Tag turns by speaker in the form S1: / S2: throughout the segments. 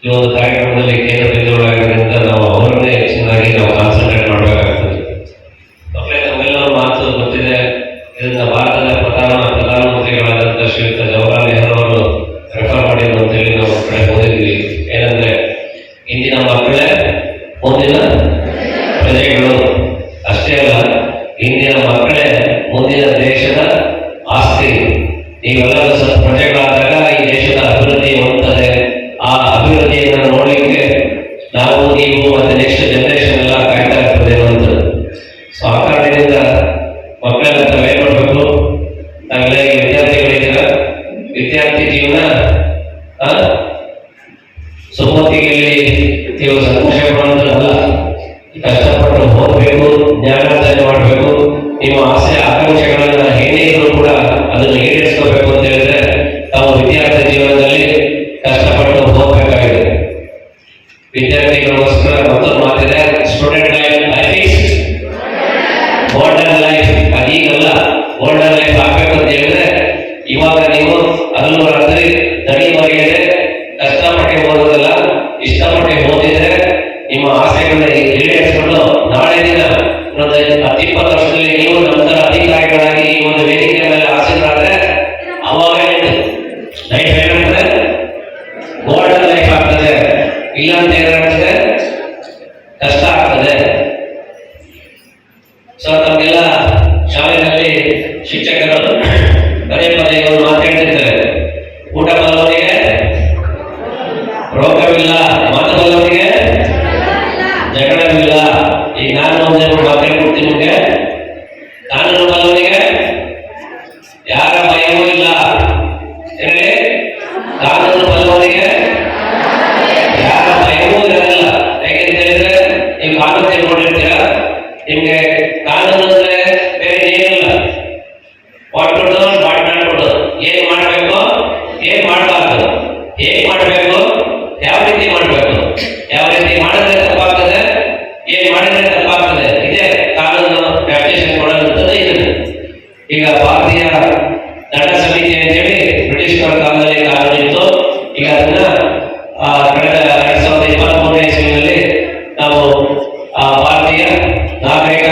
S1: ಈ ಒಂದು ಕಾರ್ಯಕ್ರಮದಲ್ಲಿ ಕೇಂದ್ರ ಬಿಂದುಗಳಾಗಿದ್ದರಿಂದ ನಾವು ಅವರನ್ನೇ ಹೆಚ್ಚಿನಾಗಿ ನಾವು ಕಾನ್ಸಂಟ್ರೇಟ್ ಮಾಡಬೇಕಾಗ್ತದೆ. ಮಕ್ಕಳೇ, ತಮ್ಮೆಲ್ಲರೂ ಮಾತು ಗೊತ್ತಿದೆ. ಇದರಿಂದ ಭಾರತದ ಪ್ರಧಾನಮಂತ್ರಿಗಳಾದಂತಹ ಶ್ರೀಯುತ ಜವಾಹರ್ಲಾಲ್ ನೆಹರು ಅವರು ರೆಫರ್ ಮಾಡಿದ್ರು ಅಂತ ಹೇಳಿ ನಾವು ಕಡೆ ಓದಿದ್ವಿ. ಏನಂದ್ರೆ, ಇಂದಿನ ಮಕ್ಕಳೇ ಮುಂದಿನ ಪ್ರಜೆಗಳು. ಅಷ್ಟೇ ಅಲ್ಲ, ಇಂದಿನ ಮಕ್ಕಳೇ ಮುಂದಿನ ದೇಶದ ಆಸ್ತಿ. ನೀವೆಲ್ಲರೂ ಸ್ವಲ್ಪ ಪ್ರಜೆಗಳಾದಾಗ ಈ ದೇಶದ ಅಭಿವೃದ್ಧಿ ಹೊಂದುತ್ತದೆ. ಆ ಅಭಿವೃದ್ಧಿಯನ್ನು ನೋಡಲಿಕ್ಕೆ ನಾವು, ನೀವು ಮತ್ತೆ ನೆಕ್ಸ್ಟ್ ಜನರೇಷನ್ ಎಲ್ಲ ಕಾಯ್ತಾ ಇರ್ತದೆ ಅನ್ನೋದು. ಸೊ ಆ ಕಾರಣದಿಂದ ಮಕ್ಕಳೆಲ್ಲ ತಾವೇನ್ ಮಾಡಬೇಕು? ತಾವೆಲ್ಲ ಈಗ ವಿದ್ಯಾರ್ಥಿಗಳಿದ್ದೀರ. ವಿದ್ಯಾರ್ಥಿ ಜೀವನ ಸುಮ್ಮತಿಗೆ ನೀವು ಸಂತೋಷ ಪಡುವಂಥದ್ದಲ್ಲ. ಕಷ್ಟಪಟ್ಟು ಹೋಗ್ಬೇಕು, ಜ್ಞಾನಾರ್ಜನೆ ಮಾಡಬೇಕು. ನಿಮ್ಮ ಆಸೆ ಆಕಾಂಕ್ಷೆಗಳನ್ನ ಏನೇ ಇದ್ರೂ ಕೂಡ ಅದನ್ನು ಈಡೇರಿಸ್ಕೋಬೇಕು ಅಂತ ಹೇಳಿದ್ರೆ ತಾವು ವಿದ್ಯಾರ್ಥಿ ಜೀವನದಲ್ಲಿ ಕಷ್ಟಪಟ್ಟು ಹೋಗ್ಬೇಕಾಗಿದೆ. ವಿದ್ಯಾರ್ಥಿಗಳಿಗೋಸ್ಕರ ಮತ್ತೊಂದು ಮಾತಿದೆ, student life is golden life. ಅದೀಗಲ್ಲ, ಗೋಲ್ಡನ್ ಲೈಫ್ ಆಗ್ಬೇಕು ಅಂತ ಹೇಳಿದ್ರೆ ಇವಾಗ ನೀವು ಹಗಲು ರಾತ್ರಿ ದಡಿ ಬರೆಯದೆ ಕಷ್ಟಪಟ್ಟು ಓದೋದಲ್ಲ, ಇಷ್ಟಪಟ್ಟು ಓದಿದ್ರೆ ನಿಮ್ಮ ಆಸೆಗಳನ್ನ ಈಡೇರಿಸಿಕೊಂಡು ನಾಳೆ ದಿನ 10-20 ವರ್ಷದಲ್ಲಿ ನೀವು ನಂತರ ಅಧಿಕಾರಿಗಳಾಗಿ ಈ ಒಂದು ವೇದಿಕೆ ಮೇಲೆ ಆಸೀನರಾದ್ರೆ ಅವಾಗ ಲೈಫ್ ಏನಾಗ್ತದೆ? ಗೋಲ್ಡನ್ ಲೈಫ್ ಆಗ್ತದೆ. ಇಲ್ಲ ಅಂತ ಏನಾಗ್ತದೆ? ಕಷ್ಟ ಆಗ್ತದೆ. ಸೊ ತಮಗೆಲ್ಲ ಶಾಲೆಯಲ್ಲಿ ಶಿಕ್ಷಕರು ಪದೇ ಪದೇ ಒಂದು ಮಾತಾಡ್ತಿರ್ತಾರೆ, ಊಟ ಬಲ್ಲವರಿಗೆ ರೋಗವಿಲ್ಲ, ಮಾತು ಬಲ್ಲವರಿಗೆ ಜಗಳವಿಲ್ಲ. ಈಗ ನಾನು ಒಂದೇ ಮಾತಾಡ್ಕೊಡ್ತೀನಿ ನಿಮಗೆ. ಕಾನೂನು ಬಲ್ಲವರಿಗೆ ಯಾರ ಭಯವೂ ಇಲ್ಲ. ಹೇಳಿ, ಕಾನೂನು ಬಲ್ಲವರಿಗೆ ಯಾರ ಭಯವೂ ಇರಲ್ಲ. ಯಾಕೆಂತ ಹೇಳಿದ್ರೆ ನೀವು ಕಾನೂನು ತಿಳ್ಕೊಂಡಿರ್ತೀರ. ನಿಮ್ಗೆ ಕಾನೂನು ಅಂದ್ರೆ ಬೇರೆ ಏನಿಲ್ಲ. ಕೊಟ್ಬಿಟ್ಟು ಮಾಡ್ಬಿಟ್ಟು ಏನ್ ಮಾಡ್ಬೇಕು, ಏನ್ ಮಾಡಬಾರ್ದು, ಹೇಗ್ ಮಾಡ್ಬೇಕು, ಯಾವ ರೀತಿ ಮಾಡ್ಬೇಕು, ಯಾವ ರೀತಿ ಮಾಡಿದ್ರೆ ತಪ್ಪಾಗ್ತದೆ, ಏನ್ ಮಾಡಿದ್ರೆ ತಪ್ಪಾಗ್ತದೆ. ಇದೇ ಕಾನೂನು ಅಪ್ಲಿಕೇಶನ್ ಕೊಡೋದಂಥದ್ದು ಇದೆ. ಈಗ ಭಾರತೀಯ ದಂಡ ಸಮಿತಿ ಅಂತೇಳಿ ಬ್ರಿಟಿಷರ ಕಾಲದಲ್ಲಿ ಕಾನೂನು ಇತ್ತು. ಈಗ ಅದನ್ನ ಕಳೆದ 2023ನೇ ಇಸ್ವಿನಲ್ಲಿ ನಾವು ಭಾರತೀಯ ನಾಗರಿಕ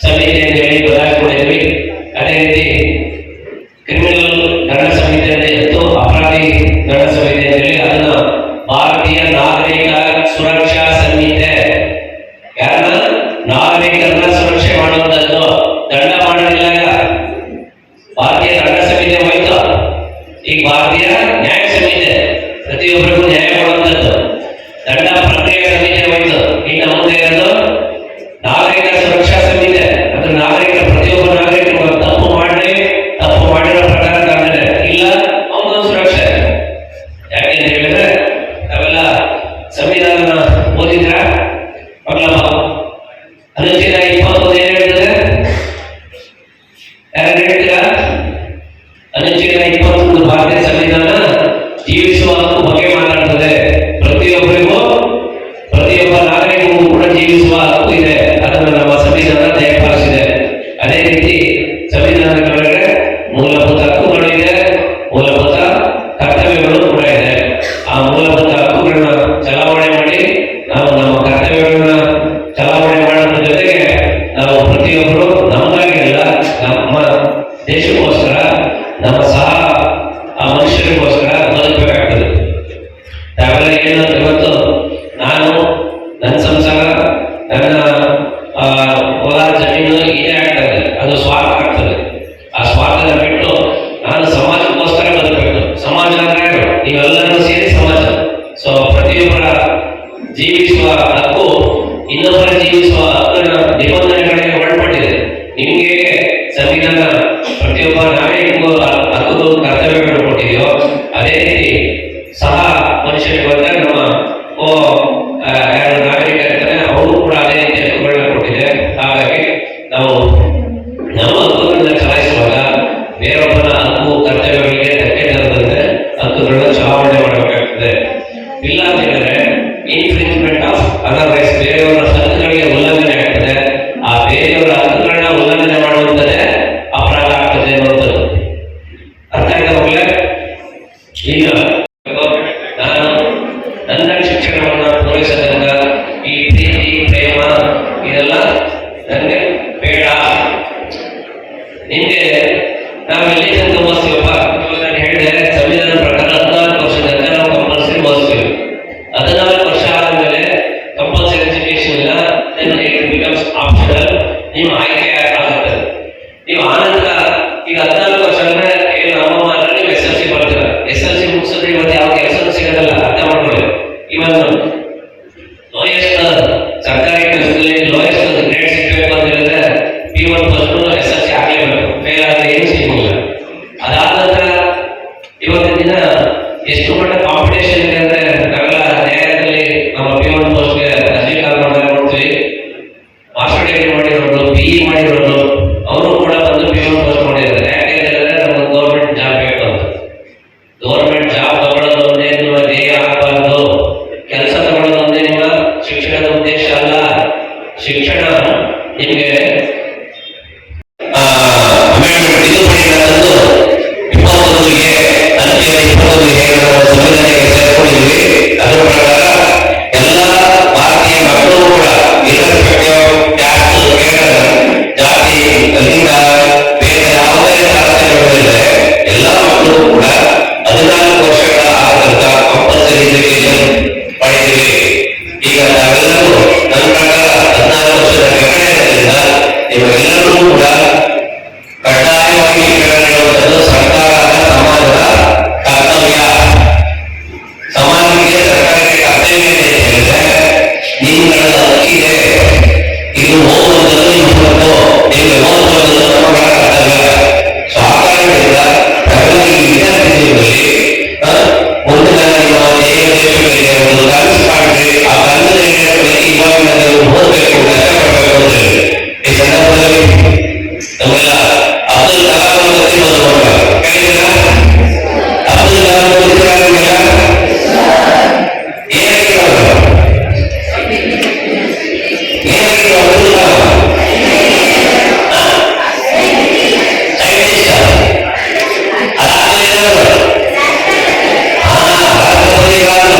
S1: ಸಮಿತಿ ಅಂತ ಹೇಳಿ ಬದಲಾಯಿಸಿಕೊಂಡಿದ್ವಿ. ಅದೇ ರೀತಿ ಕ್ರಿಮಿನಲ್ ದಂಡ ಸಮಿತಿ ಅಂತ ಇತ್ತು, ಅಪರಾಧಿ ದಂಡ ಸಮಿತಿ ಅಂತ ಹೇಳಿ ಅದನ್ನ ಭಾರತೀಯ ನಾಗರಿಕ ಸುರಕ್ಷಾ ಸಂಹಿತೆ. ಯಾರನ್ನ? ನಾಗರಿಕರನ್ನ ಸುರಕ್ಷೆ ಮಾಡುವಂತದ್ದು, ದಂಡ ಮಾಡೋದಿಲ್ಲ. ಭಾರತೀಯ ದಂಡ ಸಮಿತಿ ಹೋಯ್ತು, ಈಗ ಭಾರತೀಯ ನ್ಯಾಯ ಸಂಹಿತೆ, ಪ್ರತಿಯೊಬ್ಬರಿಗೂ ನ್ಯಾಯ ಕೊಡುವಂಥದ್ದು. ದಂಡ ಪ್ರಕ್ರಿಯೆ ಸಮಿತಿ ಹೋಯ್ತು, ಇನ್ನು ಮುಂದೆ ಇರೋದು ನಾಗರಿಕ ಸುರಕ್ಷಾ ಸಂಹಿತೆ. ಅದು ನಾಗರಿಕ, ಪ್ರತಿಯೊಬ್ಬ ನಾಗರಿಕರು ತಪ್ಪು ಮಾಡಿರೋ ಪ್ರಕಾರ ದಂಡನೆ ಇಲ್ಲ, ಅವನ ಸುರಕ್ಷೆ. ಯಾಕೆ ಅಂತ ಹೇಳಿದ್ರೆ ನಾವೆಲ್ಲ ಸಂವಿಧಾನ ಓದಿದ್ರ ಮಕ್ಕಳಮ್ಮ. ಅನುಚ್ಛೇದ 21 ಏನ್ ಹೇಳ್ತದೆ? ಯಾರು ಹೇಳ್ತೀರಾ? ಅನುಚ್ಛೇದ 21 ಭಾರತೀಯ ಸಂವಿಧಾನ ಜೀವಿಸುವ ಹಕ್ಕು ಬಗ್ಗೆ ಮಾತಾಡ್ತದೆ. ಪ್ರತಿಯೊಬ್ಬರಿಗೂ, ಪ್ರತಿಯೊಬ್ಬ ನಾಗರಿಕರಿಗೂ ಕೂಡ ಜೀವಿಸುವ ಹಕ್ಕು ಇದೆ. ಅದನ್ನು ನಮ್ಮ ಸಂವಿಧಾನ ದಯಪಾಲಿಸಿದೆ. ಅದೇ ರೀತಿ ಸಂವಿಧಾನದೊಳಗೆ ಮೂಲಭೂತ ಹಕ್ಕುಗಳು ಇದೆ, ಮೂಲಭೂತ ಕರ್ತವ್ಯಗಳು ಕೂಡ ಇದೆ. ಆ ಮೂಲಭೂತ ಹಕ್ಕುಗಳನ್ನ ಚಲಾವಣೆ ಮಾಡಿ ನಾವು ನಮ್ಮ ಕರ್ತವ್ಯಗಳನ್ನ ಚಲಾವಣೆ ಮಾಡೋದ್ರ ಜೊತೆಗೆ ನಾವು ಪ್ರತಿಯೊಬ್ಬರು ನಮಗಾಗಿ ಅಲ್ಲ, ನಮ್ಮ ದೇಶಕ್ಕೋಸ್ಕರ, ನಮ್ಮ ಸಹ ಆ ಮನುಷ್ಯರಿಗೋಸ್ಕರ ಬದುಕಬೇಕಾಗ್ತದೆ. ತಾವೆಲ್ಲ ಏನು ಇವತ್ತು ನಾನು ನನ್ನ ಸಂಸಾರ, ನನ್ನ ಹೊಲ ಜಮೀನು ಇದೇ ಆಗ್ತದೆ, ಅದು ಸ್ವಾರ್ಥ ಆಗ್ತದೆ. ಆ ಸ್ವಾರ್ಥನ ಬಿಟ್ಟು ನಾನು ಸಮಾಜಕ್ಕೋಸ್ಕರ ಬದುಕಬೇಕು. ಸಮಾಜ ಅಂದ್ರೆ ನೀವೆಲ್ಲರೂ ಸೇರಿ ಸಮಾಜ. ಸೊ ಪ್ರತಿಯೊಬ್ಬರ ಜೀವಿಸುವ ಹಕ್ಕು ಇನ್ನೊಬ್ಬರ ಜೀವಿಸುವ ಹಕ್ಕಿನ ನಿಬಂಧನೆಗಳಿಗೆ ಒಳಪಟ್ಟಿದೆ. ನಿಮ್ಗೆ ಸಂವಿಧಾನ ಪ್ರತಿಯೊಬ್ಬ ನಾಗರಿಕರಿಗೂ ಹಕ್ಕು ಕರ್ತವ್ಯಗಳು ಕೊಟ್ಟಿದೆಯೋ ಅದೇ ರೀತಿ ಸಹ ಮನುಷ್ಯರಿಗೆ ಬಂದ್ರೆ ನಮ್ಮ ಯಾರು ನಾಗರಿಕ ಇರ್ತಾರೆ ಅವರು ಕೂಡ ಅದೇ ರೀತಿ ಹಕ್ಕುಗಳನ್ನ ಕೊಟ್ಟಿದೆ. ಹಾಗಾಗಿ ನಾವು ನಮ್ಮ ಹಕ್ಕುಗಳನ್ನ ಚಲಾಯಿಸುವಾಗ ಬೇರೊಬ್ಬರ ಹಕ್ಕು ಕರ್ತವ್ಯಗಳಿಗೆ ಧಕ್ಕೆ ತರದಂತೆ ಹಕ್ಕುಗಳನ್ನ ಚಲಾವಣೆ ಮಾಡಬೇಕಾಗ್ತದೆ. ಇಲ್ಲ ಅಂತ ಹೇಳಿದ್ರೆ ಇನ್ಫ್ರಿಂಜ್ಮೆಂಟ್ ಆಫ್ ಅದರ್ ರೈಟ್ಸ್, ಬೇರೆಯವರ ಹಕ್ಕುಗಳಿಗೆ ಉಲ್ಲಂಘನೆ ಆಗ್ತದೆ. ಆ ಬೇರೆಯವರ ಹಕ್ಕುಗಳನ್ನ ಉಲ್ಲಂಘನೆ ಮಾಡುವಂತದ್ದೇ ಅಪರಾಧ ಆಗ್ತದೆ ಅನ್ನುವಂಥದ್ದು ಅರ್ಥ ಆಗಿದೆ. ಈಗ ನಾನು ಶಿಕ್ಷಣವನ್ನ ಪೂರೈಸೋದ್ರಿಂದ ಈ ಪ್ರೀತಿ ಪ್ರೇಮ ಇದೆಲ್ಲ ನನಗೆ ಬೇಡ. ನಿಮ್ಗೆ ನಾವು ಎಲ್ಲಿ ತನಕ ಓದಿಸ್ತೀವಪ್ಪ? ಇವಾಗ ನಾನು ಹೇಳಿದೆ ಸಂವಿಧಾನ ಪ್ರಕಾರ 14 ವರ್ಷ ತನಕ ನಾವು ಕಂಪಲ್ಸರಿ ಓದಿಸ್ತೀವಿ. 14 ವರ್ಷ ಆದ್ಮೇಲೆ ಕಂಪಲ್ಸರಿ ಎಜುಕೇಶನ್ ಇಲ್ಲ, ಇಟ್ ಬಿಕಮ್ಸ್ ಆಪ್ಷನಲ್. ನೀವು ಆಯ್ಕೆ ಆಗುತ್ತೆ. ನೀವು ಆನಂತರ ಈಗ 14 ವರ್ಷ ಅಂದ್ರೆ ಏನು ಅಮ್ಮಮ್ಮ ಅಂದ್ರೆ ನೀವು SLC ಬರ್ತೀರ. SLC ಮುಗಿಸಿದ್ರೆ ಇವತ್ತು ಯಾವ ಕೆಲಸ ಸಿಗೋದಲ್ಲ, ಅರ್ಥ ಮಾಡ್ಕೊಳ್ಳಿ. ಇವನ್ ಲೋಯೆಸ್ಟ್ ಸರ್ಕಾರಿ ಕೆಲಸದಲ್ಲಿ ಲೋಯೆಸ್ಟ್ ಗ್ರೇಡ್ ಸಿಗಬೇಕು ಅಂತ ಹೇಳಿದ್ರೆ P1 ಫಸ್ಟ್ SLC ಆಗಲೇಬೇಕು. ಫೇಲ್ ಆದ್ರೆ ಏನು ಸಿಗೋಲ್ಲ. ಅದಾದ ನಂತರ ಇವತ್ತಿನ ದಿನ ಎಷ್ಟು ಮಟ್ಟ ಕಾಂಪಿಟೇಷನ್ ಇದೆ ಅಂದ್ರೆ ನಾವೆಲ್ಲ ನ್ಯಾಯಾಲಯದಲ್ಲಿ ನಮ್ಮ P1 ಪೋಸ್ಟ್ಗೆ ಅರ್ಜಿ ಕಾಲ್ ಮಾಡಿದಾಗ ನೋಡ್ತೀವಿ. ಮಾಸ್ಟರ್ ಡಿಗ್ರಿ ಮಾಡಿರೋರು, BE ಮಾಡಿರೋರು ಅವರು ಕೂಡ ಬಂದು P1 ಪೋಸ್ಟ್ ಮಾಡಿದ್ದಾರೆ. ಯಾಕೆ ಹೇಳಿದ್ರೆ ನಮ್ಗೆ ಗೌರ್ಮೆಂಟ್ ಜಾಬ್ ಬೇಕು ಅಂತ. ಗೌರ್ಮೆಂಟ್ ಜಾಬ್ ತಗೊಳ್ಳೋದು ಒಂದೇ ನಿಮ್ಮ ಧ್ಯೇಯ ಆಗಬಾರ್ದು. ಕೆಲಸ ತಗೊಳ್ಳೋದು ಒಂದೇ ನಿಮ್ಮ ಶಿಕ್ಷಣದ ಉದ್ದೇಶ ಅಲ್ಲ. ಶಿಕ್ಷಣ ನಿಮಗೆ ಅಮೆಂಡ್ಮೆಂಟ್ ಇದು ಮಾಡಿರೋದು 21ಗೆ ಅಂತ್ಯ 21ಗೆ ಸಂವಿಧಾನಕ್ಕೆ ಸೇರ್ಕೊಂಡಿದ್ವಿ. ಅದರ ಪ್ರಕಾರ ಎಲ್ಲ ಭಾರತೀಯ ಮಕ್ಕಳು ಕೂಡ ಇರ್ರೆಸ್ಪೆಕ್ಟಿವ್ ಕ್ಯಾಸ್ಟ್, ಜಾತಿ, ಲಿಂಗ, ಬೇರೆ ಯಾವುದೇ ತಾರತಮ್ಯಗಳಿಲ್ಲ, ಎಲ್ಲ ಮಕ್ಕಳು ಕೂಡ 14 ವರ್ಷಗಳ ಆದಂತ ಕಂಪಲ್ಸರಿ ಎಜುಕೇಶನ್ ಪಡೆದಿವೆ. ಈಗ ನಾವೆಲ್ಲರೂ ನನ್ನ ಪ್ರಕಾರ 14 ವರ್ಷದ ಗಣನೆಯಿಂದ ನೀವೆಲ್ಲರೂ ಕೂಡ ಕಡ್ಡಾಯವಾಗಿ ಶಿಕ್ಷಣ ನೀಡುವಂಥದ್ದು ಸರ್ಕಾರದ ಸಮಾಜದ ಕರ್ತವ್ಯ. ಸಮಾಜಕ್ಕೆ ಸರ್ಕಾರಕ್ಕೆ ಕರ್ತವ್ಯ ಇದೆ ಅಂತ ಹೇಳಿದ್ರೆ ನಿಮ್ಗಳ ಹಕ್ಕಿದೆ. ಇದು ಓದುವಂಥದ್ದು ನಿಮ್ಮದು, ನಿಮಗೆ ಓದುವಂಥದ್ದು ನಮ್ಮಗಳ ಕರ್ತವ್ಯ. ಸೊ ಆ ಕಾರಣದಿಂದ ನಾವೆಲ್ಲ ಈ ವಿದ್ಯಾರ್ಥಿಗಳಲ್ಲಿ ಮುಂದಿನ ನಿಮ್ಮ ದೇಶಗಳಿಗೆ ಒಂದು ಕನಸು ಕಾಣ್ರಿ. ಆ ಕನಸಿನ ಈಡೇರಿಸಲಿಕ್ಕೆ ಇವಾಗಿನ ನೀವು ಓದಬೇಕು, ಕಷ್ಟಪಡಬೇಕು ಅಂತ ಹೇಳಿ ಈ ಸಂದರ್ಭದಲ್ಲಿ ನಮ್ಮೆಲ್ಲ ಅಬ್ದುಲ್ ಕಲಾಂ ಅವರ ಬಗ್ಗೆ ಓದ್ಬೇಕು. ಕೇಳಿದ್ದೀರಾ? ಅಬ್ದುಲ್ ಕಲಾಂ ಗೊತ್ತಿಲ್ಲ ನಿಮಗೆಲ್ಲ? ಏನಾಗಿರೋದು ಅಬ್ದುಲ್ ಕಲಾಂ? ಸೈಂಟಿಸ್ಟ್. ಅದಾದ್ಮೇಲೆ ರಾಷ್ಟ್ರಪತಿಗಳು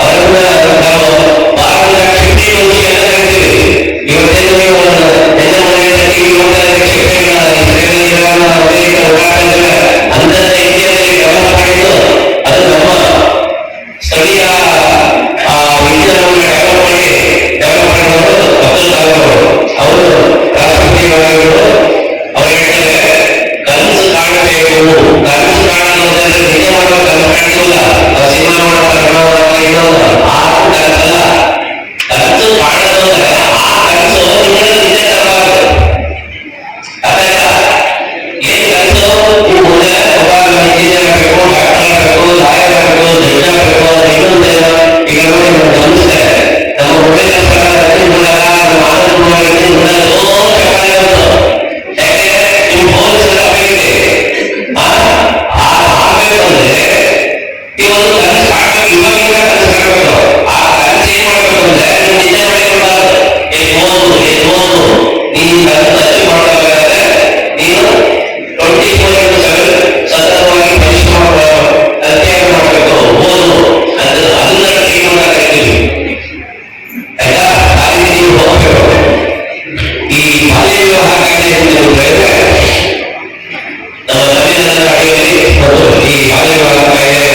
S1: ಅವರನ್ನ ನಾವು ಭಾರತದ ಶಕ್ತಿ ವಂಶಿ ಅಂತ ಕರಿತೀವಿ. ಇವತ್ತೇನು ನೀವು ಎಲ್ಲ ಮನೆಯಲ್ಲಿ TV ನೋಡ್ತಾ ಶಿಕ್ಷಣ ಅಂತಂದ್ರೆ ಇಂಡಿಯಾದಲ್ಲಿ ಡೆವಲಪ್ ಮಾಡಿದ್ದು ಅದು ನಮ್ಮ ಸ್ಥಳೀಯ ವಿಜ್ಞಾನವನ್ನು ಡೆವಲಪ್ ಮಾಡಿದವರು ಅಬ್ದುಲ್ ಕಲಾಂ ಅವರು. ಅವರು ರಾಷ್ಟ್ರಪತಿಗಳಾಗಿದ್ದರು. ಅವರು ಹೇಳ್ತಾರೆ ಕನಸು ಕಾಣಬೇಕು, ಕನಸು ಕಾಣೋದಂದ್ರೆ ನಿಜ ಮಾಡುವ ಕನಸು ಕಾಣಿಸಲ್ಲ, ಸಿನಿಮಾ ಮಾಡುವ ಇನ್ನೊಂದು ಆ ಕನಸಲ್ಲ. ಕನಸು ಕಾಣೋದು ಅಂದ್ರೆ ಆ ಕನಸು ನಿಮಗೆ ನಿಜ ತರಬಾರದು. ಅದಾಯ್ತಾ? ಏನ್ ಕನಸು? ನೀವು ಮುಂದೆ ಇಂಜಿನಿಯರ್ ಆಗಬೇಕು, ಡಾಕ್ಟರ್ ಆಗಬೇಕು, ಲಾಯರ್ ಆಗಬೇಕು, ಜಡ್ಜ್ ಆಗಬೇಕು, ಇನ್ನೊಂದೇನೋ ಈಗ ನೋಡಿ ನಾವು ಗಮನಿಸಿದೆ ನಮ್ಮ ಒಳ್ಳೆ ನಮ್ಮ ಸತತವಾಗಿ ಪರಿಶ್ರಮ ಅಧ್ಯಯನ ಮಾಡಬೇಕು, ಓದು ಅದನ್ನ ಟ್ರೈನ್ ಮಾಡಾಕತ್ತೀವಿ. ಆಯ್ತಾ? ಆ ರೀತಿ ನೀವು ಹೋಗ್ಬೇಕು. ಈ ಬಾಲ್ಯ ವಿವಾಹ ಕಾಯ್ದೆ ಅಂತ ಹೇಳಿದ್ರೆ ನಮ್ಮ ಸಂವಿಧಾನದ ಅಡಿಯಲ್ಲಿ ಈ ಬಾಲ್ಯ ವಿವಾಹ ಕಾಯ್ದೆ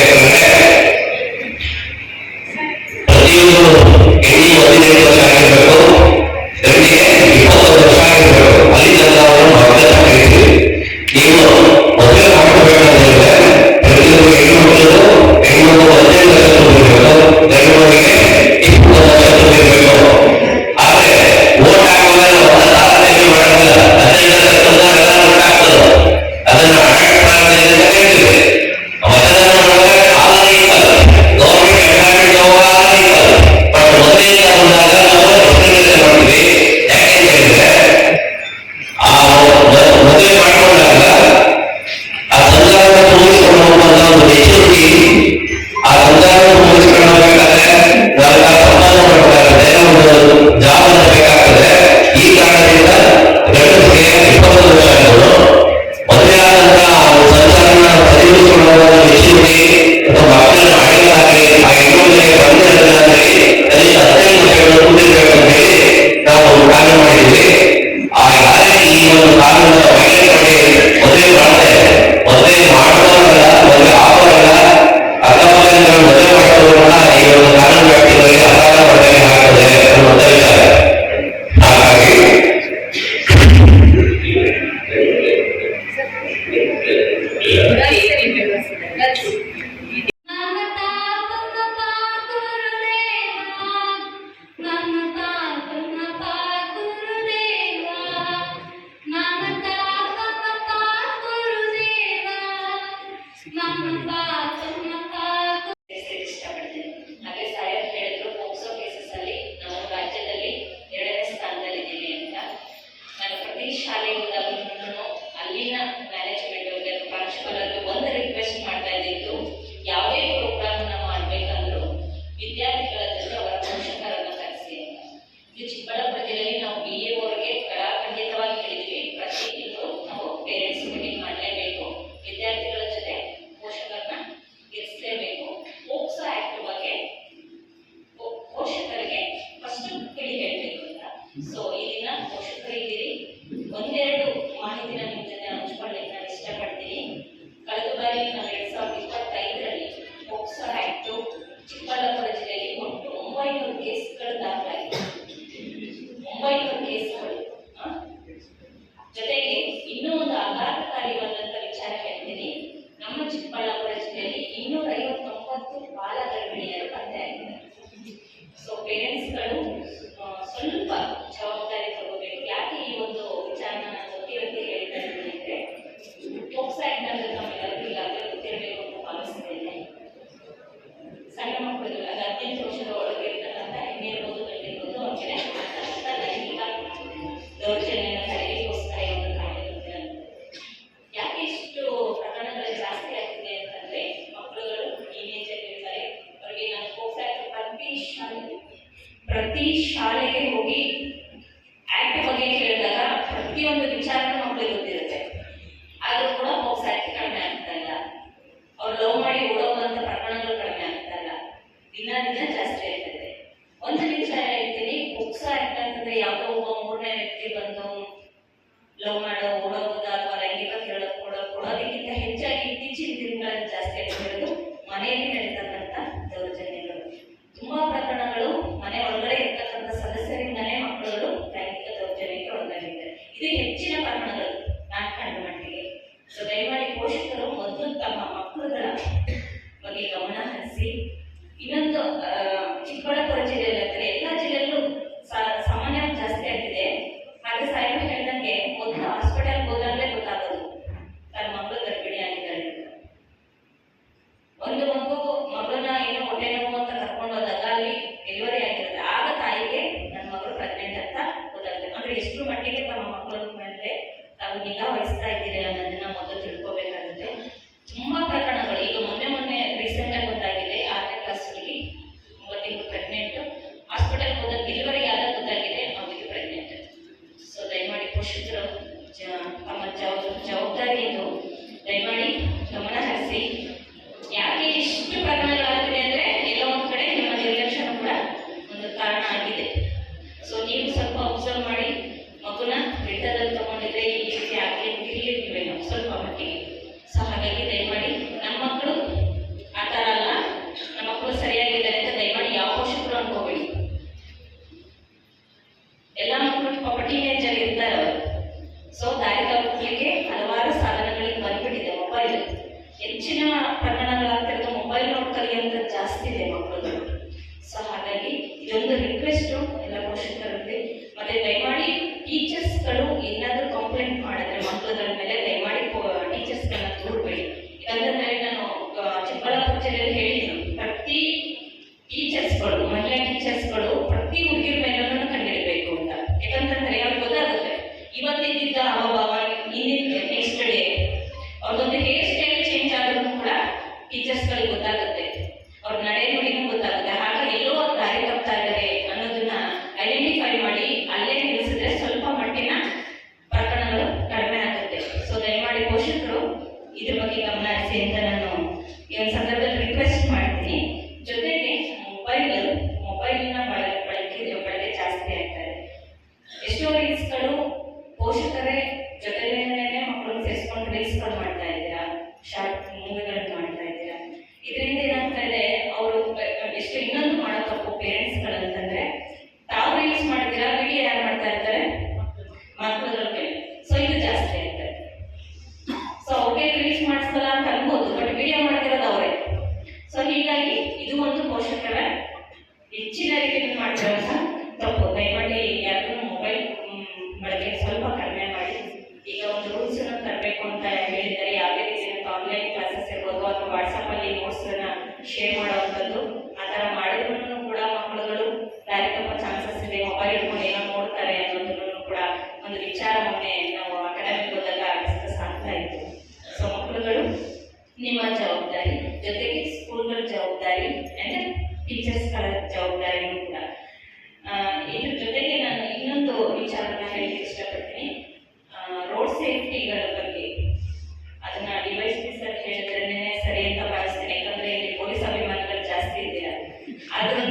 S2: 18 ವರ್ಷದ ಒಳಗೆ ಇರ್ತಕ್ಕಂಥ ಹೆಣ್ಣಿರ್ಬೋದು ಗಂಡಿರ್ಬೋದು ಅವ್ರ ಮೇಲೆ ಆಗ್ತಕ್ಕಂಥ ಲೈಂಗಿಕ ದೌರ್ಜನ್ಯ ತಡೆಗೋಸ್ಕರ ಈ ಒಂದು ಕಾಯ್ದೆ ಬಂದಿರೋದು. ಯಾಕೆ ಇಷ್ಟು ಪ್ರಕರಣಗಳು ಜಾಸ್ತಿ ಆಗ್ತಿದೆ ಅಂತಂದ್ರೆ ಮಕ್ಕಳುಗಳು ಟೀನೇಜ್ ಆಗಿರ್ತಾರೆ, ಅವ್ರಿಗೆ ನಾನು ಪ್ರತಿ ಶಾಲೆಗೆ ಹೋಗಿ ಆಕ್ಟ್ ಬಗ್ಗೆ ಕೇಳಿದಾಗ ಪ್ರತಿಯೊಂದು ವಿಚಾರನೂ ಮಕ್ಕಳಿಗೆ ಗೊತ್ತಿರುತ್ತೆ. ಆದ್ರೂ ಕೂಡ ಪೋಕ್ಸ್ ಆಕ್ಟ್ ಕಡಿಮೆ ಆಗ್ತಾ ಇಲ್ಲ. ಅವ್ರು ಲವ್ ಮಾಡಿ ಓಡೋದಂತ ಪ್ರಕರಣಗಳು ಕಡಿಮೆ ಆಗ್ತಾ ಇಲ್ಲ, ದಿನ ದಿನ ಜಾಸ್ತಿ ಆಗ್ತದೆ. ಒಂದು ವಿಚಾರ ಹೇಳ್ತೀನಿ, ಪೋಕ್ಸ್ ಆಕ್ಟ್ ಅಂತಂದ್ರೆ ಯಾವುದೋ ಒಬ್ಬ ಮೂರನೇ ವ್ಯಕ್ತಿ ಬಂದು ಲವ್ ಮಾಡೋ ಓಡೋದ ಅಥವಾ ಲೈಂಗಿಕ ಕೊಡೋದಕ್ಕಿಂತ ಹೆಚ್ಚಾಗಿ ಇತ್ತೀಚಿನ ದಿನಗಳಲ್ಲಿ ಜಾಸ್ತಿ ಆಗ್ತಿರೋದು ಮನೆಯಲ್ಲಿ ನಡೀತಕ್ಕಂಥ ದೌರ್ಜನ್ಯಗಳು. ತುಂಬಾ ಪ್ರಕರಣಗಳು ಮನೆ ಒಳಗಡೆ ಇರ್ತಕ್ಕಂಥ ಸದಸ್ಯರಿಂದಲೇ ಮಕ್ಕಳುಗಳು ಲೈಂಗಿಕ ದೌರ್ಜನ್ಯಕ್ಕೆ ಒಳಗಾಗಿದ್ದಾರೆ. ಇದು ಹೆಚ್ಚಿನ ಪ್ರಕರಣಗಳು ನಾನು ಕಂಡ ಮಟ್ಟಿಗೆ. ಸೊ ದಯಮಾಡಿ ಪೋಷಕರು ಮೊದಲು ತಮ್ಮ ಮಕ್ಕಳುಗಳ ಬಗ್ಗೆ ಗಮನ ಹರಿಸಿ. ಇನ್ನೊಂದು ಚಿಕ್ಕಬಳ್ಳಾಪುರ ಜಿಲ್ಲೆಯಲ್ಲಿ ಅಂದರೆ ಎಲ್ಲ ಜಿಲ್ಲೆಯಲ್ಲೂ ಸಾಮಾನ್ಯವಾಗಿ ಜಾಸ್ತಿ ಆಗ್ತಿದೆ. ಹಾಗೆ ಸಾಹೇಬ್ ಹೇಳ್ದಂಗೆ ಮೊದಲು ಹಾಸ್ಪಿಟಲ್ ಹೋದಾಗಲೇ ಗೊತ್ತಾಗೋದು ತನ್ನ ಮಗಳು ಗರ್ಭಿಣಿ ಆಗಿದ್ದಾಳೆ ಅಂತ. ಒಂದು ಮಗಳನ್ನ ಏನೋ ಹೊಟ್ಟೆ ನೋವು ಅಂತ ಕರ್ಕೊಂಡು ಹೋದಾಗ ಅಲ್ಲಿ ಡೆಲಿವರಿ ಆಗಿರುತ್ತೆ. ಆಗ ತಾಯಿಗೆ ನನ್ನ ಮಗಳು ಪ್ರೆಗ್ನೆಂಟ್ ಅಂತ ಗೊತ್ತಾಗುತ್ತೆ. ಅಂದ್ರೆ ಎಷ್ಟು ಮಟ್ಟಿಗೆ ತಮ್ಮ ಮಕ್ಕಳ ಮೇಲೆ ತಾವು ನಿಗಾ ವಹಿಸ್ತಾ ಇದ್ದೀರಿ ಅನ್ನೋದನ್ನ ಮೊದಲು ತಿಳ್ಕೊಬೇಕಾಗುತ್ತೆ. ತುಂಬಾ ಪ್ರಕರಣಗಳು ಈಗ ಮೊನ್ನೆ ರೀಸೆಂಟ್ ಆಗಿ ಗೊತ್ತಾಗಿದೆ. 6ನೇ ಕ್ಲಾಸ್ ಹುಡುಗಿ 9 ತಿಂಗಳು ಪ್ರೆಗ್ನೆಂಟ್, ಹಾಸ್ಪಿಟಲ್ ಹೋದಾಗ ಡೆಲಿವರಿ ಆದಾಗ ಗೊತ್ತಾಗಿದೆ ಅವರಿಗೆ ಪ್ರೆಗ್ನೆಂಟ್. ಸೊ ದಯಮಾಡಿ ಪೋಷಕರು ತಮ್ಮ ಜವಾಬ್ದಾರಿ ಇದು, ದಯಮಾಡಿ ಗಮನ ಹರಿಸಿ. ಯಾಕೆ ಇಷ್ಟು ಪ್ರಕರಣಗಳಾಗ್ತಿದೆ ಅಂದ್ರೆ ಎಲ್ಲ ಒಂದು ಕಡೆ ನಿಮ್ಮ ನಿರ್ಲಕ್ಷ್ಯ ಕೂಡ ಒಂದು ಕಾರಣ ಆಗಿದೆ. ಸೊ ನೀವು ಸ್ವಲ್ಪ ಅಬ್ಸರ್ವ್ ಮಾಡಿ, ಮಗುನ ಹಿಡಿತದಲ್ಲಿ ತಗೊಂಡಿದ್ರೆ ಈ ರೀತಿ ಆಗ್ಲಿಕ್ಕೆ ನಾವು ಸ್ವಲ್ಪ ಮಟ್ಟಿಗೆ. ಸೊ ಹಾಗಾಗಿ ದಯಮಾಡಿ ನಮ್ಮ ಮಕ್ಕಳು ಆ ಥರ ಅಲ್ಲ, ನಮ್ಮ ಮಕ್ಕಳು ಸರಿಯಾಗಿದ್ದಾರೆ ಅಂತ ದಯಮಾಡಿ ಯಾವ ಪೋಷಕರು ಅನ್ಕೋಬೇಡಿ. ಎಲ್ಲ ಮಕ್ಕಳು ಪಾಪ ಟೀನೇಜ್ ಅಲ್ಲಿ ಇರ್ತಾರೆ ಅವರು. ಸೊ ದಾರಿ ತಪ್ಪಲಿಕ್ಕೆ ಹಲವಾರು ಸಾಧನಗಳಿಗೆ ಬಂದ್ಬಿಟ್ಟಿದೆ ಮೊಬೈಲ್. ಹೆಚ್ಚಿನ ಪ್ರಕರಣಗಳಾಗ್ತಿರೋದು ಮೊಬೈಲ್ ನೋಡಿ ಕಲಿಯುವಂತ ಜಾಸ್ತಿ ಇದೆ ಮಕ್ಕಳು. ಸೊ ಹಾಗಾಗಿ ಇದೊಂದು ರಿಕ್ವೆಸ್ಟ್ ಎಲ್ಲ ಪೋಷಕರಲ್ಲಿ. ಮತ್ತೆ ದಯಮಾಡಿ ಟೀಚರ್ಸ್ಗಳು ಏನಾದರೂ ಕಂಪ್ಲೇಂಟ್ ಮಾಡಿದ್ರೆ ಮಕ್ಕಳುಗಳ ಮೇಲೆ ದಯಮಾಡಿ ಟೀಚರ್ಸ್ಗಳನ್ನ ದೂರಬೇಡಿ. ಯಾಕಂತಂದ್ರೆ ನಾನು ಚಿಕ್ಕಬಳ್ಳಾಪುರ ಜಿಲ್ಲೆಯಲ್ಲಿ ಹೇಳಿದ್ದೀನಿ, ಪ್ರತಿ ಟೀಚರ್ಸ್ಗಳು ಮಹಿಳಾ ಟೀಚರ್ಸ್ಗಳು ಪ್ರತಿ ಹುಡುಗಿರ ಮೇಲೂ ಕಂಡಿಡಬೇಕು ಅಂತ. ಯಾಕಂತಂದ್ರೆ ಅವ್ರಿಗೆ ಗೊತ್ತಾಗುತ್ತೆ ಇವತ್ತಿದ್ದ ಹಾವಭಾವ ಇನ್ನಿದ್ದ ನೆಕ್ಸ್ಟ್ ಡೇ ಅವ್ರದ್ದೊಂದು ಹೇರ್ ಸ್ಟೈಲ್ ಚೇಂಜ್ ಆದ್ರೂ ಕೂಡ ಟೀಚರ್ಸ್ಗಳಿಗೆ ಗೊತ್ತಾಗುತ್ತೆ, ಅವ್ರ ನಡೆ ನುಡಿನೂ ಗೊತ್ತಾಗುತ್ತೆ. ಹಾಗಾಗಿ ಎಲ್ಲೋ ಅವ್ರು ದಾರಿ ತಪ್ತಾ ಇದ್ದಾರೆ ಅನ್ನೋದನ್ನ ಐಡೆಂಟಿಫೈ ಮಾಡಿ ಅಲ್ಲೇ ನಿಲ್ಲಿಸಿದ್ರೆ ಸ್ವಲ್ಪ ಮಟ್ಟಿನ ಪ್ರಕರಣಗಳು ಕಡಿಮೆ ಆಗುತ್ತೆ. ಸೊ ದಯಮಾಡಿ ಪೋಷಕರು ಇದ್ರ ಬಗ್ಗೆ ಗಮನ ಹರಿಸಿ ಅಂತ ನಾನು ಈ ಒಂದು ಸಂದರ್ಭದಲ್ಲಿ ರಿಕ್ವೆಸ್ಟ್ ಮಾಡ್ತೀನಿ. ಜೊತೆಗೆ ಮೊಬೈಲ್ನ ಬಳಕೆ ಜಾಸ್ತಿ ಆಗ್ತಾರೆ. ಎಷ್ಟೋ ರೀಲ್ಸ್ಗಳು ಪೋಷಕರೇ ಜೊತೆಲೇನೆ ಮಕ್ಕಳು ಸೇರಿಸ್ಕೊಂಡು ರೀಲ್ಸ್ಗಳು ಮಾಡ್ತಾ ಇದ್ದೀರಾ, ಶಾರ್ಟ್ ಮೂವಿಗಳನ್ನು ಮಾಡ್ತಾ ಇದ್ದೀರಾ. ಇದರಿಂದ ಏನಾಗ್ತಾ ಇದೆ, ಅವರು ಎಷ್ಟು ಇನ್ನೊಂದು ಮಾಡೋ ತಪ್ಪು ಪೇರೆಂಟ್ಸ್ಗಳಂತಂದ್ರೆ ತಾವು ರೀಲ್ಸ್ ಮಾಡ್ತೀರಾ, ವಿಡಿಯೋ ಯಾರು ಮಾಡ್ತಾ ಇರ್ತಾರೆ, ಮಕ್ಕಳ ಮೇಲೆ. ಸೊ ಇದು ಜಾಸ್ತಿ ಆಗ್ತದೆ. ಸೊ ಅವ್ರಿಗೆ ರೀಲ್ಸ್ ಮಾಡಿಸಲ್ಲ ಅಂತ ಅನ್ಬೋದು, ಬಟ್ ವಿಡಿಯೋ ಮಾಡ್ತಿರೋದು ಅವರೇ. ಸೊ ಹೀಗಾಗಿ ಇದು ಒಂದು ಪೋಷಕರ ಹೆಚ್ಚಿನ ರೀತಿಯಲ್ಲಿ ಮಾಡ್ತಿರೋಂಥ ತಪ್ಪು. ದಯಮಾಡಿ ಯಾರು ಮೊಬೈಲ್ ಬಳಕೆ ಸ್ವಲ್ಪ ಕಡಿಮೆ ಮಾಡಿ. ಈಗ ಒಂದು ರೂಲ್ಸ್ ಅನ್ನು ತರಬೇಕು ಅಂತ ಹೇಳಿದ್ದಾರೆ. ಯಾವುದೇ ರೀತಿಯ ಆನ್ಲೈನ್ ಕ್ಲಾಸಸ್ ಇರ್ಬೋದು ಅಥವಾ ವಾಟ್ಸಪ್ ಅಲ್ಲಿ ನೋಟ್ಸ್ ಶೇರ್ ಮಾಡುವಂಥದ್ದು, ಆ ಥರ ಮಾಡಿದ್ರು ಕೂಡ ಮಕ್ಕಳುಗಳು ದಾರಿ ತಪ್ಪೋ ಚಾನ್ಸಸ್ ಇದೆ. ಮೊಬೈಲ್ ಇಟ್ಕೊಂಡು ಏನೋ ನೋಡ್ತಾರೆ ಅನ್ನೋದನ್ನು ಕೂಡ ಒಂದು ವಿಚಾರ ಮೊನ್ನೆ ನಾವು ಅಕಾಡೆಮಿಕ್ ಹೋದಾಗ ಡಿಸ್ಕಸ್ ಆಗ್ತಾ ಇತ್ತು. ಸೊ ಮಕ್ಕಳುಗಳು ನಿಮ್ಮ ಜವಾಬ್ದಾರಿ, ಜೊತೆಗೆ ಸ್ಕೂಲ್ಗಳ ಜವಾಬ್ದಾರಿ ಅಂಡ್ ಟೀಚರ್ಸ್ಗಳ ಜವಾಬ್ದಾರಿನೂ ಕೂಡ. ಇದ್ರ ಜೊತೆಗೆ ನಾನು ಇನ್ನೊಂದು ವಿಚಾರನ ಹೇಳಲಿಕ್ಕೆ ಇಷ್ಟಪಡ್ತೀನಿ. ರೋಡ್ ಸೇಫ್ಟಿಗಳ ಬಗ್ಗೆ ಅದನ್ನ ಡಿವೈಸ್ ಸರ್ ಹೇಳಿದ್ರೇನೆ ಸರಿ ಅಂತ ಭಾವಿಸ್ತೀನಿ. ಯಾಕಂದ್ರೆ ಇಲ್ಲಿ ಪೊಲೀಸ್ ಅಭಿಮಾನಿಗಳು ಜಾಸ್ತಿ ಇದ್ದೀರಾ. ಆದ್ರೂ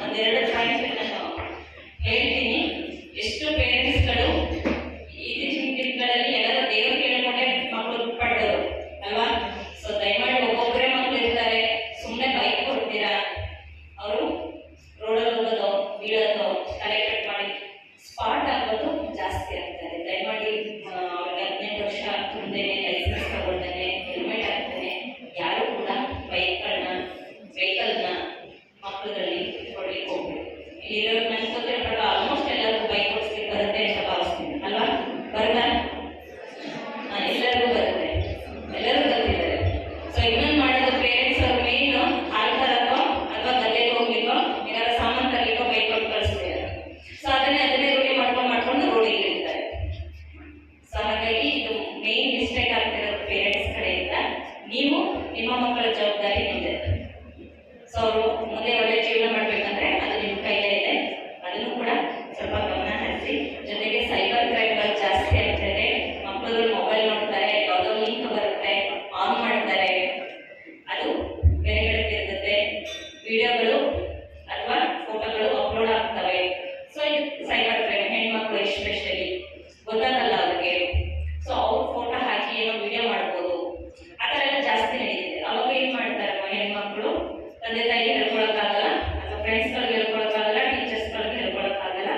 S2: ಒಂದೆರಡು ಪಾಯಿಂಟ್ ನಾನು ಹೇಳ್ತೀನಿ. ಎಷ್ಟು ಪೇರೆಂಟ್ಸ್ಗಳು ಇತ್ತೀಚಿನ ದಿನಗಳಲ್ಲಿ ಎಲ್ಲರೂ ದೇವರು ಕೇಳಿಕೊಂಡೆ ಮಕ್ಕಳು ಪಡೆದವರು ಅಲ್ವಾ. ಸೊ ದಯಮಾಡಿ ಒಬ್ಬೊಬ್ಬರೇ ಮಕ್ಕಳು ಇರ್ತಾರೆ, ಸುಮ್ಮನೆ ಬೈಕ್ ಕೊಡ್ತೀರಾ, ಅವರು ರೋಡಲ್ಲಿ ಹೋಗೋದು ಬೀಳೋದು ತಲೆ ಕಟ್ ಮಾಡಿ ಸ್ಪಾಟ್ ಆಗೋದು ಜಾಸ್ತಿ ಆಗ್ತಾರೆ. ದಯಮಾಡಿ ಅವ್ರಿಗೆ 18 ವರ್ಷ ತುಂಬೇನೆ ಲೈಸೆನ್ಸ್ ತಗೊಳ್ತಾನೆ ಹೆಲ್ಮೆಟ್ ಹಾಕ್ತಾನೆ ಯಾರು ಕೂಡ ವೆಹಿಕಲ್ನ ಮಕ್ಕಳುಗಳಲ್ಲಿ ಕೊಡ್ಲಿಕ್ಕೆ ಹೋಗ್ಬೇಕು. ಇಲ್ಲಿರೋ ನನಗೆ ಗೊತ್ತಿರೋ ಪ್ರಕಾರ ಆಲ್ಮೋಸ್ಟ್ ಎಲ್ಲರಿಗೂ ಬೈಕ್ ಓಡಿಸ್ಲಿಕ್ಕೆ ಬರುತ್ತೆ ಅಂತ ಭಾವಿಸ್ತೀನಿ ಅಲ್ವಾ. ಬರಲ್ಲ, ಎಲ್ಲರಿಗೂ ಬರುತ್ತೆ, ಎಲ್ಲರೂ ಕಲ್ತಿದ್ದಾರೆ. ಸೊ ಇನ್ನೊಂದು ಮಾಡೋದು ಪೇರೆಂಟ್ಸ್ ಅವ್ರ ಮೇನ್ ಹಾಲು ತರಕೋ ಅಥವಾ ಗದ್ದೆಗೆ ಹೋಗ್ಲಿಕ್ಕೆ ವಿಡಿಯೋಗಳು ಅಥವಾ ಫೋಟೋಗಳು ಅಪ್ಲೋಡ್ ಆಗ್ತವೆ. ಸೊ ಇದು ಸೈಬರ್ ಕ್ರೈಮ್, ಹೆಣ್ಮಕ್ಳು ಎಸ್ಪೆಷಲಿ ಗೊತ್ತಾಗಲ್ಲ ಅವ್ರಿಗೆ. ಸೊ ಅವ್ರ ಫೋಟೋ ಹಾಕಿ ಏನೋ ವಿಡಿಯೋ ಮಾಡ್ಬೋದು, ಆ ಥರ ಎಲ್ಲ ಜಾಸ್ತಿ ನಡೀತಿದೆ. ಅವಾಗ ಏನ್ ಮಾಡ್ತಾರೆ ಹೆಣ್ಮಕ್ಳು, ತಂದೆ ತಾಯಿಗೆ ಹೇಳ್ಕೊಳಕ್ಕಾಗಲ್ಲ ಅಥವಾ ಫ್ರೆಂಡ್ಸ್ಗಳಿಗೆ ಹೇಳ್ಕೊಳಕ್ಕಾಗಲ್ಲ, ಟೀಚರ್ಸ್ಗಳಿಗೆ ಹೇಳ್ಕೊಳಕ್ಕಾಗಲ್ಲ,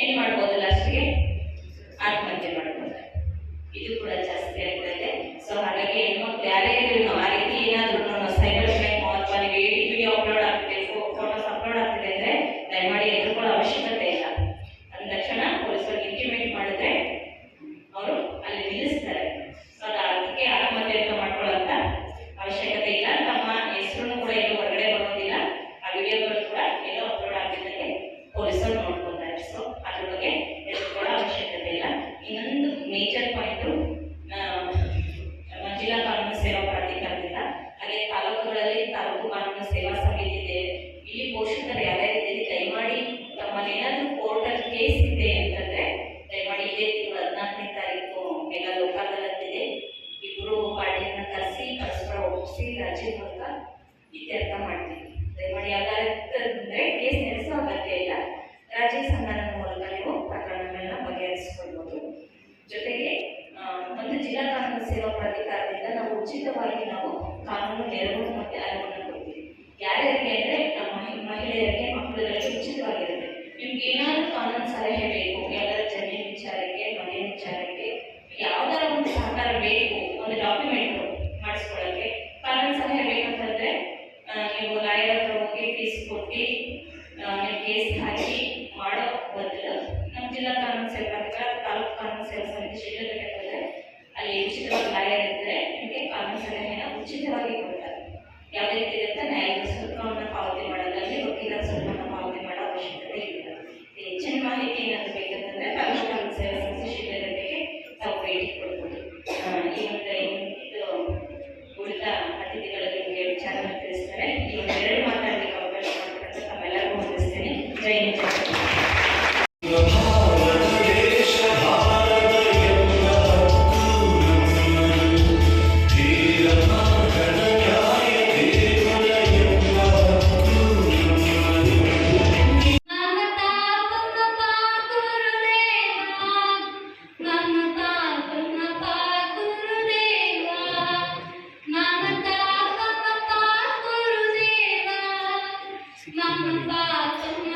S2: ಏನ್ ಮಾಡ್ಬೋದು ಲಾಸ್ಟ್ಗೆ ಆತ್ಮಹತ್ಯೆ ಮಾಡ್ಬೋದು. ಇದು ಕೂಡ ಜಾಸ್ತಿ ಆಗ್ತದೆ. ಸೊ ಹಾಗಾಗಿ ಹೆಣ್ಮಕ್ಳು ಯಾರೇ ಇದ್ರು ಆ ರೀತಿ ಏನಾದ್ರು ಸೈಬರ್ ಕ್ರೈಮ್ ಅಥವಾ ನೀವು ವಿಡಿಯೋ ಅಪ್ಲೋಡ್ ಆಗ್ತಿದೆ, ಫೋಟೋಸ್ ಅಪ್ಲೋಡ್ ಆಗ್ತಿದೆ ಅಂದ್ರೆ ದಯಮಾಡಿ ಎದುರ್ಕೊಳ್ಳೋ ಅವಶ್ಯಕತೆ ಇಲ್ಲ. ಅಂದ ತಕ್ಷಣ ಪೊಲೀಸರಿಗೆ ಇಂಟಿಮೇಟ್ ಮಾಡಿದ್ರೆ ಅವರು ಅಲ್ಲಿ ನಿಲ್ಲಿಸ್ತಾರೆ. ಸೊ ಅದಕ್ಕೆ ಆತ್ಮಹತ್ಯೆ ಅಂತ ಮಾಡ್ಕೊಳ್ಳೋಂಥ ಅವಶ್ಯಕತೆ ಇಲ್ಲ. ತಮ್ಮ ಹೆಸರು ಕೂಡ ಎಲ್ಲೂ ಹೊರಗಡೆ ಬರೋದಿಲ್ಲ, ಆ ವಿಡಿಯೋಗಳು ಕೂಡ ಎಲ್ಲೋ ಅಪ್ಲೋಡ್ ಆಗಿದ್ದಕ್ಕೆ ಪೊಲೀಸರು ನೋಡ್ಕೊತಾರೆ. ಸೊ ಅದ್ರ ಬಗ್ಗೆ ಎದುರ್ಕೊಳ್ಳೋ ಅವಶ್ಯಕತೆ ಇಲ್ಲ. ಇನ್ನೊಂದು ಮೇಜರ್ ಪಾಯಿಂಟು, ಜಿಲ್ಲಾ ಕಾನೂನು ಸೇವಾ ಪ್ರಾಧಿಕಾರದಿಂದ ಹಾಗೆ ತಾಲೂಕುಗಳಲ್ಲಿ ತಾಲೂಕು ಕಾನೂನು ಸೇವಾ ಸಮಿತಿ ಇದೆ. ಇಲ್ಲಿ ಪೋಷಕರು ಯಾರ್ಯಾರಿದ್ದೀರಿ ದಯಮಾಡಿ ತಮ್ಮಲ್ಲಿ ಏನಾದರೂ ಕೋರ್ಟಲ್ಲಿ ಕೇಸ್ ಇದೆ ಅಂತಂದ್ರೆ ದಯಮಾಡಿ ಇದೇ ತಿಂಗಳು 14ನೇ ತಾರೀಕು ಎಲ್ಲ ಲೋಕ ಅದಾಲತ್ ಇದೆ. ಇಬ್ಬರು ಪಾರ್ಟಿಯನ್ನ ಕರೆಸಿ ಪರಸ್ಪರ ಒಪ್ಪಿಸಿ ರಾಜಿ ಮೂಲಕ ಇತ್ಯರ್ಥ ಮಾಡ್ತೀವಿ. ದಯಮಾಡಿ ಅದಾಲತ್ ಅಂದ್ರೆ ಕೇಸ್ ನಡೆಸೋ ಅಗತ್ಯ ಇಲ್ಲ, ರಾಜಿ ಸಂಧಾನದ ಮೂಲಕ ನೀವು ಪ್ರಕರಣಗಳನ್ನ ಬಗೆಹರಿಸಿಕೊಳ್ಬೋದು. ಜೊತೆಗೆ ಒಂದು ಜಿಲ್ಲಾ ಕಾನೂನು ಸೇವಾ ಪ್ರಾಧಿಕಾರದಿಂದ ನಾವು ಉಚಿತವಾಗಿ ಕಾನೂನು ನೆರವು ಮತ್ತೆ ಅರಿವನ್ನು ಕೊಡ್ತೀವಿ. ಯಾರ್ಯಾರಿಗೆ ಅಂದ್ರೆ ನಮ್ಮ ಮಹಿಳೆಯರಿಗೆ, ಮಕ್ಕಳುಗಳಿಗೆ ಉಚಿತವಾಗಿರುತ್ತೆ. ನಿಮ್ಗೆ ಏನಾದರೂ ಕಾನೂನು ಸಲಹೆ ಬೇಕು, ಯಾವ್ದಾದ್ರು ಜಮೀನು ವಿಚಾರಕ್ಕೆ, ಮನೆ ವಿಚಾರಕ್ಕೆ, ಯಾವ್ದಾರ ಒಂದು ಸಹಕಾರ ಬೇಕು, ಒಂದು ಡಾಕ್ಯುಮೆಂಟ್ ಮಾಡಿಸ್ಕೊಳ್ಳೋಕ್ಕೆ ಕಾನೂನು ಸಲಹೆ ಬೇಕಂತಂದ್ರೆ ನೀವು ಲಾಯರ್ ಹತ್ರ ಹೋಗಿ ಫೀಸ್ ಕೊಟ್ಟು ನೀವು ಕೇಸ್ ಹಾಕಿ ಮಾಡೋ ಬದಲು ನಮ್ಮ ಜಿಲ್ಲಾ ಕಾನೂನು ಸೇವಾ ಪ್ರಾಧಿಕಾರ, ತಾಲೂಕು ಕಾನೂನು ಸೇವಾ ಸಮಿತಿ ಶಿಡ್ಲಘಟ್ಟದಲ್ಲಿ ಅಲ್ಲಿ ಉಚಿತವಾಗಿ ಲಾಯರ್ ಇದ್ದರೆ ನಿಮಗೆ ಕಾನೂನು ಸಲಹೆನ ಉಚಿತವಾಗಿ ಕೊಡ್ತಾರೆ. ಯಾವುದೇ ರೀತಿ ಇರುತ್ತೆ, ನ್ಯಾಯದ ಶುಲ್ಕವನ್ನು ಪಾವತಿ ಮಾಡೋದ್ರಲ್ಲಿ ವಕೀಲರ ಶುಲ್ಕವನ್ನು ಪಾವತಿ ಮಾಡೋ ಅವಶ್ಯಕತೆ ಇಲ್ಲ. ಹೆಚ್ಚಿನ ಮಾಹಿತಿ ಏನಾದರೂ ಬೇಕಂತಂದ್ರೆ ತಾಲೂಕು ಕಾನೂನು ಸೇವಾ ಸಮಿತಿ ಶಿಡ್ಲಘಟ್ಟಕ್ಕೆ ತಾವು ಭೇಟಿ ಕೊಡ್ಬೋದು. ಈ ಒಂದು ಇದು ಉಳಿದ ಅತಿಥಿಗಳಿಗೆ ನಿಮಗೆ ವಿಚಾರವನ್ನು ತಿಳಿಸ್ತಾರೆ. ಈ ಒಂದು 2 ಮಾತಾಡಲಿಕ್ಕೆ ಅವಕಾಶ ಮಾಡಿಕೊಟ್ಟು ತಮ್ಮೆಲ್ಲರಿಗೂ ಹೊಂದಿಸ್ತೇನೆ. ಜೈ ಹಿಂದ್, ಜೈ
S3: Mama, Papa,